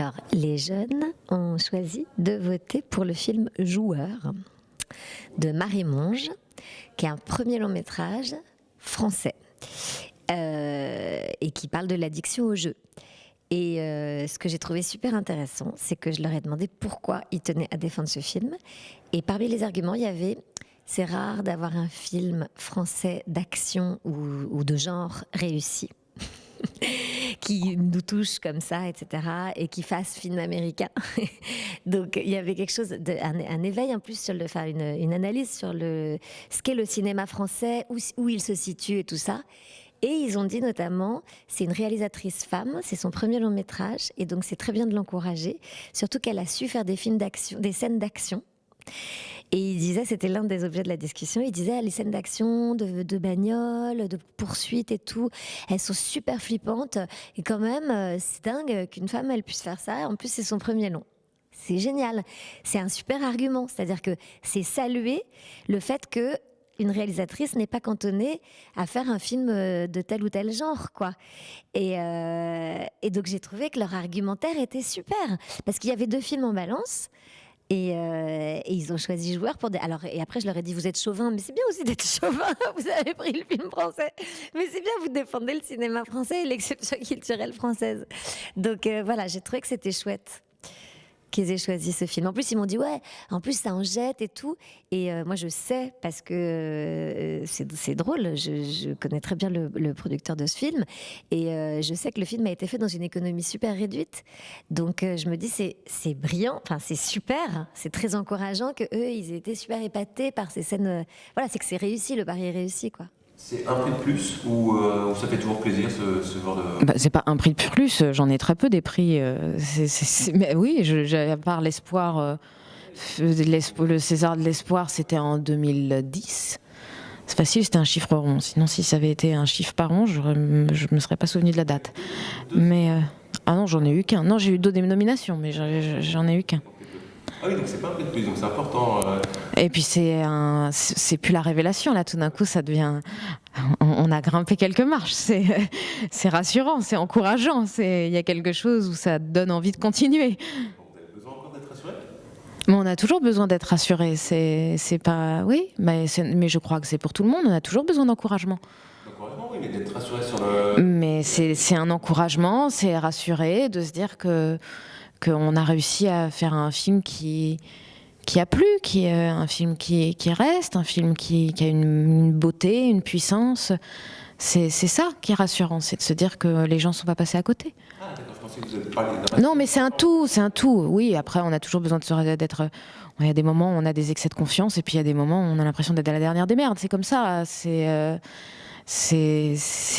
Alors, les jeunes ont choisi de voter pour le film Joueur de Marie Monge, qui est un premier long métrage français et qui parle de l'addiction au jeu. Et ce que j'ai trouvé super intéressant, c'est que je leur ai demandé pourquoi ils tenaient à défendre ce film. Et parmi les arguments, il y avait: c'est rare d'avoir un film français d'action ou de genre réussi qui nous touche comme ça, etc., et qui fasse film américain. Donc il y avait quelque chose, un éveil en plus sur une analyse sur ce qu'est le cinéma français, où il se situe et tout ça. Et ils ont dit notamment, c'est une réalisatrice femme, c'est son premier long métrage, et donc c'est très bien de l'encourager, surtout qu'elle a su faire des films d'action, des scènes d'action. Et il disait, c'était l'un des objets de la discussion, il disait: les scènes d'action, de bagnole, de poursuite et tout, elles sont super flippantes. Et quand même, c'est dingue qu'une femme, elle puisse faire ça. En plus, c'est son premier long. C'est génial. C'est un super argument. C'est-à-dire que c'est saluer le fait que une réalisatrice n'est pas cantonnée à faire un film de tel ou tel genre, quoi. Et donc j'ai trouvé que leur argumentaire était super. Parce qu'il y avait 2 films en balance. Et ils ont choisi Joueur pour Alors, et après je leur ai dit: vous êtes chauvin, mais c'est bien aussi d'être chauvin. Vous avez pris le film français, mais c'est bien, vous défendez le cinéma français et l'exception culturelle française. Donc voilà, j'ai trouvé que c'était chouette qu'ils aient choisi ce film. En plus, ils m'ont dit: ouais, en plus ça en jette et tout. Et moi, je sais, parce que c'est drôle, je connais très bien le producteur de ce film. Et je sais que le film a été fait dans une économie super réduite. Donc je me dis, c'est brillant, enfin c'est super, c'est très encourageant qu'eux, ils aient été super épatés par ces scènes. Voilà, c'est que c'est réussi, le pari est réussi, quoi. C'est un prix de plus ou ça fait toujours plaisir ce genre de... C'est pas un prix de plus, j'en ai très peu des prix. Mais oui, à part l'espoir, le César de l'espoir, c'était en 2010. C'est facile, c'était un chiffre rond. Sinon, si ça avait été un chiffre par an, je me serais pas souvenu de la date. Mais ah non, j'en ai eu qu'un. Non, j'ai eu 2 nominations, mais j'en ai eu qu'un. Ah oui, donc c'est pas un prix de plus, donc c'est important. Et puis c'est plus la révélation, là tout d'un coup ça devient, on a grimpé quelques marches, c'est rassurant, c'est encourageant, il y a quelque chose où ça donne envie de continuer. Vous avez besoin encore d'être rassuré ? Mais on a toujours besoin d'être rassuré, c'est pas, oui, mais je crois que c'est pour tout le monde, on a toujours besoin d'encouragement. D'encouragement, oui, mais d'être rassuré sur le... Mais c'est un encouragement, c'est rassuré de se dire qu'on a réussi à faire un film qui a plu, qui est un film qui reste, un film qui a une beauté, une puissance. C'est ça qui est rassurant, c'est de se dire que les gens ne sont pas passés à côté. Ah d'accord, je pensais que vous avez parlé d'un... Non, mais c'est un tout. Oui, après, on a toujours besoin d'être... Il y a des moments où on a des excès de confiance, et puis il y a des moments où on a l'impression d'être à la dernière des merdes. C'est comme ça, c'est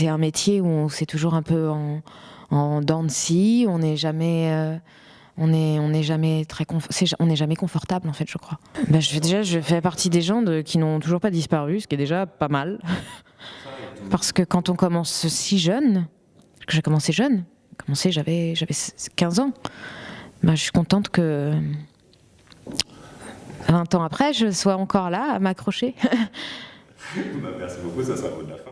un métier où c'est toujours un peu en dents de scie, on n'est jamais... on n'est jamais on n'est jamais confortable en fait, je crois. Je fais partie des gens qui n'ont toujours pas disparu, ce qui est déjà pas mal. Parce que quand on commence si jeune, que j'ai commencé jeune, j'avais 15 ans, je suis contente que 20 ans après, je sois encore là à m'accrocher. Merci beaucoup, ça sera le mot de la fin.